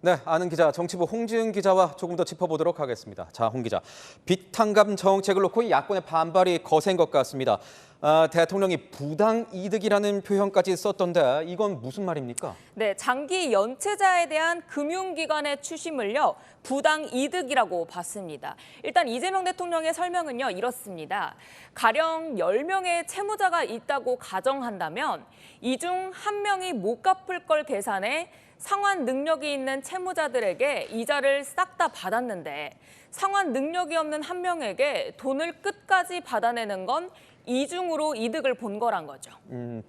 네, 아는 기자 정치부 홍지은 기자와 조금 더 짚어보도록 하겠습니다. 자, 홍 기자, 빚탕감 정책을 놓고 야권의 반발이 거센 것 같습니다. 대통령이 부당 이득이라는 표현까지 썼던데 이건 무슨 말입니까? 네, 장기 연체자에 대한 금융기관의 추심을요, 부당 이득이라고 봤습니다. 일단 이재명 대통령의 설명은요, 이렇습니다. 가령 10명의 채무자가 있다고 가정한다면 이 중 1명이 못 갚을 걸 계산해 상환 능력이 있는 채무자들에게 이자를 싹 다 받았는데 상환 능력이 없는 1명에게 돈을 끝까지 받아내는 건 이중으로 이득을 본 거란 거죠.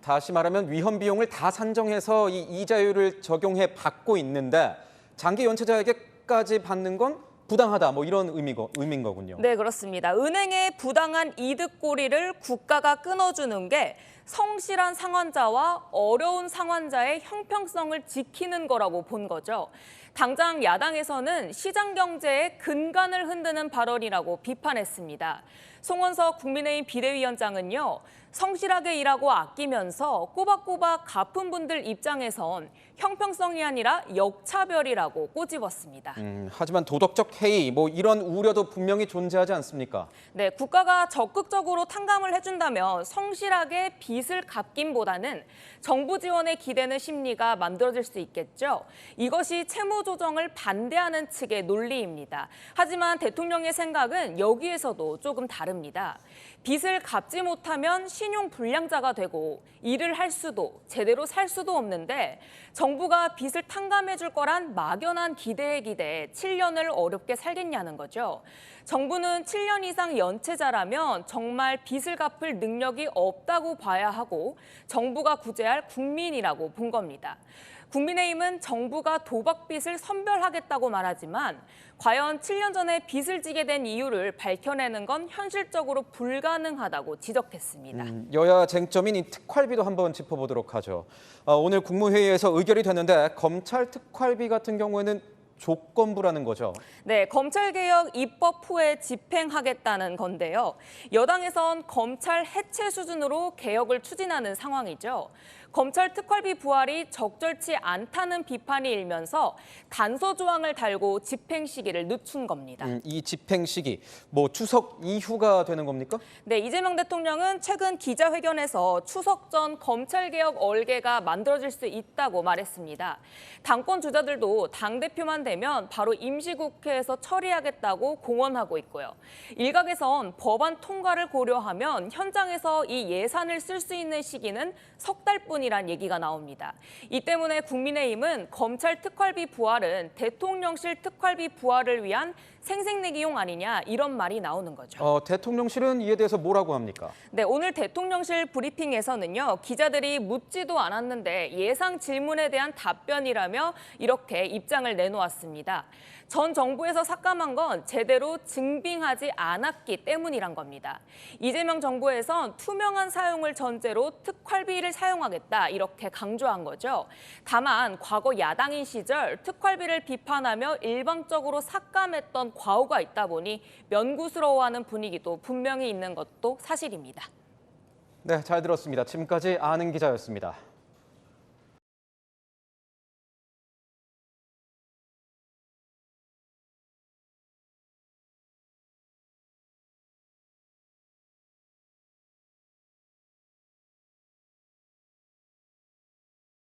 다시 말하면 위험 비용을 다 산정해서 이 이자율을 적용해 받고 있는데 장기 연체자에게까지 받는 건 부당하다, 뭐 이런 의미인 거군요. 네, 그렇습니다. 은행의 부당한 이득고리를 국가가 끊어주는 게 성실한 상환자와 어려운 상환자의 형평성을 지키는 거라고 본 거죠. 당장 야당에서는 시장 경제의 근간을 흔드는 발언이라고 비판했습니다. 송원석 국민의힘 비대위원장은요, 성실하게 일하고 아끼면서 꼬박꼬박 갚은 분들 입장에선 형평성이 아니라 역차별이라고 꼬집었습니다. 하지만 도덕적 해이, 뭐 이런 우려도 분명히 존재하지 않습니까? 네, 국가가 적극적으로 탕감을 해준다면 성실하게 빚을 갚긴보다는 정부 지원에 기대는 심리가 만들어질 수 있겠죠. 이것이 채무 조정을 반대하는 측의 논리입니다. 하지만 대통령의 생각은 여기에서도 조금 다릅니다. 빚을 갚지 못하면 신용 불량자가 되고 일을 할 수도 제대로 살 수도 없는데 정부가 빚을 탕감해 줄 거란 막연한 기대에 기대해 7년을 어렵게 살겠냐는 거죠. 정부는 7년 이상 연체자라면 정말 빚을 갚을 능력이 없다고 봐야 하고 정부가 구제할 국민이라고 본 겁니다. 국민의힘은 정부가 도박빚을 선별하겠다고 말하지만 과연 7년 전에 빚을 지게 된 이유를 밝혀내는 건 현실적으로 불가능하다고 지적했습니다. 여야 쟁점인 이 특활비도 한번 짚어보도록 하죠. 오늘 국무회의에서 의결이 됐는데 검찰 특활비 같은 경우에는 조건부라는 거죠. 네, 검찰개혁 입법 후에 집행하겠다는 건데요. 여당에선 검찰 해체 수준으로 개혁을 추진하는 상황이죠. 검찰 특활비 부활이 적절치 않다는 비판이 일면서 단서 조항을 달고 집행 시기를 늦춘 겁니다. 이 집행 시기, 뭐 추석 이후가 되는 겁니까? 네, 이재명 대통령은 최근 기자회견에서 추석 전 검찰개혁 얼개가 만들어질 수 있다고 말했습니다. 당권 주자들도 당대표만 되면 바로 임시국회에서 처리하겠다고 공언하고 있고요. 일각에선 법안 통과를 고려하면 현장에서 이 예산을 쓸 수 있는 시기는 석 달뿐이란 얘기가 나옵니다. 이 때문에 국민의힘은 검찰 특활비 부활은 대통령실 특활비 부활을 위한 생색내기용 아니냐 이런 말이 나오는 거죠. 대통령실은 이에 대해서 뭐라고 합니까? 네, 오늘 대통령실 브리핑에서는요, 기자들이 묻지도 않았는데 예상 질문에 대한 답변이라며 이렇게 입장을 내놓았습니다. 전 정부에서 삭감한 건 제대로 증빙하지 않았기 때문이란 겁니다. 이재명 정부에선 투명한 사용을 전제로 특활비를 사용하겠다 이렇게 강조한 거죠. 다만 과거 야당인 시절 특활비를 비판하며 일방적으로 삭감했던 과오가 있다 보니 면구스러워하는 분위기도 분명히 있는 것도 사실입니다. 네, 잘 들었습니다. 지금까지 아는 기자였습니다.